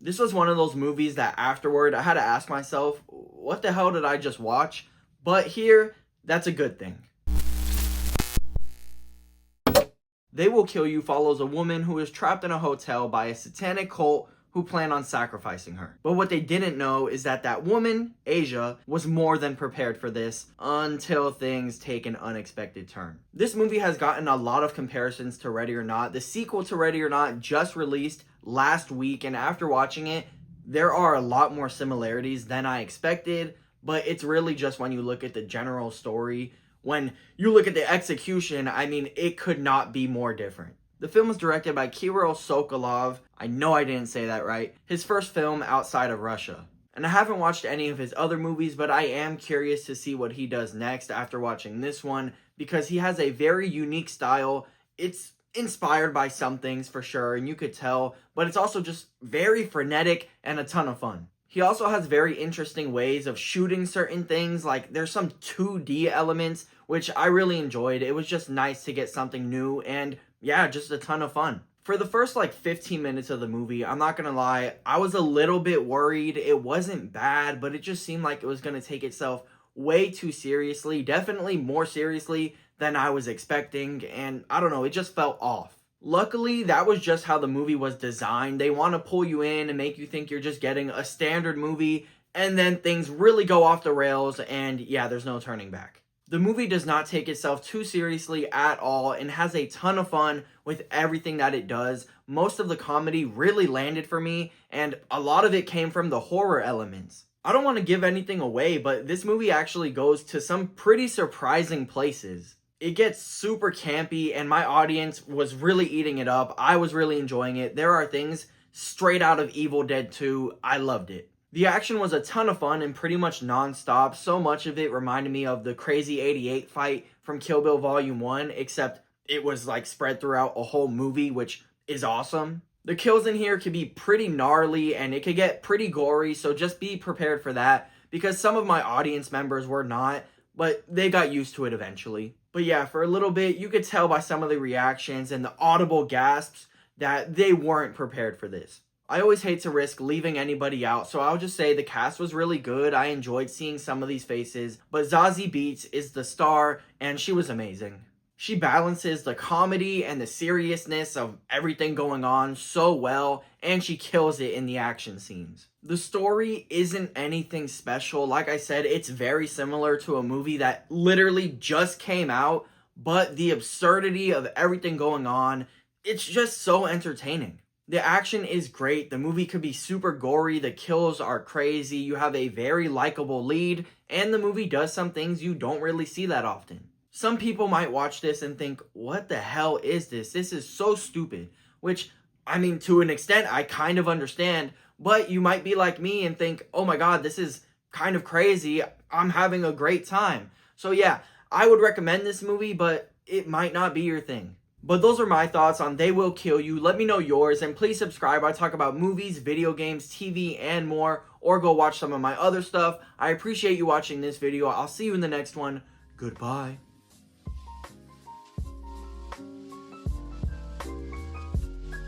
This was one of those movies that afterward I had to ask myself, what the hell did I just watch? But here, that's a good thing. They Will Kill You follows a woman who is trapped in a hotel by a satanic cult who plan on sacrificing her. But what they didn't know is that that woman, Asia, was more than prepared for this until things take an unexpected turn. This movie has gotten a lot of comparisons to Ready or Not. The sequel to Ready or Not just released last week, and after watching it, there are a lot more similarities than I expected, but it's really just when you look at the general story. When you look at the execution, I mean, it could not be more different. The film was directed by Kirill Sokolov. I know I didn't say that right. His first film outside of Russia. And I haven't watched any of his other movies, but I am curious to see what he does next after watching this one, because he has a very unique style. It's inspired by some things for sure, and you could tell, but it's also just very frenetic and a ton of fun. He also has very interesting ways of shooting certain things, like there's some 2D elements, which I really enjoyed. It was just nice to get something new, and yeah, just a ton of fun. For the first 15 minutes of the movie, I'm not gonna lie, I was a little bit worried. It wasn't bad, but it just seemed like it was gonna take itself way too seriously, definitely more seriously than I was expecting, and I don't know, it just felt off. Luckily, that was just how the movie was designed. They want to pull you in and make you think you're just getting a standard movie, and then things really go off the rails, and yeah, there's no turning back. The movie does not take itself too seriously at all and has a ton of fun with everything that it does. Most of the comedy really landed for me, and a lot of it came from the horror elements. I don't want to give anything away, but this movie actually goes to some pretty surprising places. It gets super campy, and my audience was really eating it up. I was really enjoying it. There are things straight out of Evil Dead 2. I loved it. The action was a ton of fun and pretty much non-stop. So much of it reminded me of the Crazy 88 fight from Kill Bill Volume 1, except it was spread throughout a whole movie, which is awesome. The kills in here could be pretty gnarly and it could get pretty gory, so just be prepared for that, because some of my audience members were not, but they got used to it eventually. But yeah, for a little bit, you could tell by some of the reactions and the audible gasps that they weren't prepared for this. I always hate to risk leaving anybody out, so I'll just say the cast was really good. I enjoyed seeing some of these faces, but Zazie Beetz is the star, and she was amazing. She balances the comedy and the seriousness of everything going on so well, and she kills it in the action scenes. The story isn't anything special. Like I said, it's very similar to a movie that literally just came out, but the absurdity of everything going on, it's just so entertaining. The action is great. The movie could be super gory. The kills are crazy. You have a very likable lead, and the movie does some things you don't really see that often. Some people might watch this and think, what the hell is this? This is so stupid. Which, I mean, to an extent, I kind of understand. But you might be like me and think, oh my god, this is kind of crazy. I'm having a great time. So yeah, I would recommend this movie, but it might not be your thing. But those are my thoughts on They Will Kill You. Let me know yours, and please subscribe. I talk about movies, video games, TV, and more. Or go watch some of my other stuff. I appreciate you watching this video. I'll see you in the next one. Goodbye.